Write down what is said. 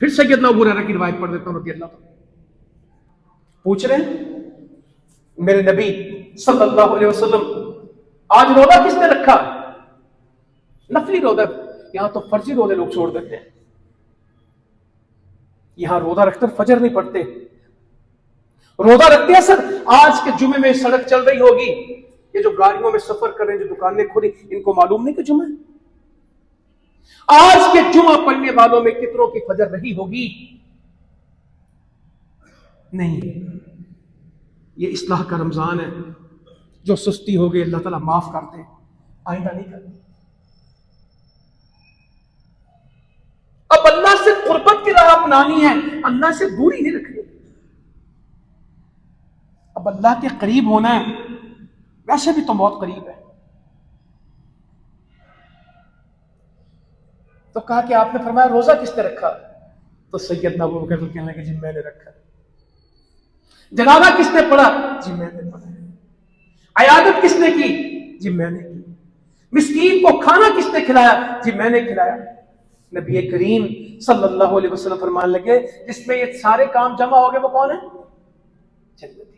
फिर सैयदना अबू हुरैरा की रिवायत पढ़ देता हूं रज़ी अल्लाह। पूछ रहे हैं मेरे नबी सल्लल्लाहु अलैहि वसल्लम, आज रोजा किसने रखा? नफली रोजा। यहां तो फर्जी रोजे लोग छोड़ देते हैं। यहां रोजा रखकर फजर नहीं पढ़ते, रोजा रखते हैं सर। आज के जुमे में सड़क चल रही होगी, ये जो गाड़ियों में सफर कर रहे हैं, जो दुकानें खुली, इनको मालूम नहीं कि जुमा है। आज के जुमा पढ़ने वालों में कितनों की फजर रही होगी? नहीं, ये इस्लाह का रमजान है। जो सुस्ती हो गई अल्लाह ताला माफ कर दे, आइंदा नहीं करते। अब अल्लाह से कुर्बत की राह अपनानी है, अल्लाह से दूरी नहीं रखनी। अब अल्लाह के करीब होना है, वैसे भी तो बहुत करीब है। तो कहा कि आपने फरमाया रोजा किसने रखा? तो सैयदना अबू बकर कहने लगे जी मैंने रखा। जनाजा किसने पढ़ा? जी मैंने पढ़ा। अयादत किसने की? जी मैंने की। मिस्कीन को खाना किसने खिलाया? जी मैंने खिलाया। नबी करीम सल्लल्लाहु अलैहि वसल्लम फरमान लगे जिसमें ये सारे काम जमा हो गए वो कौन है? जन्नती।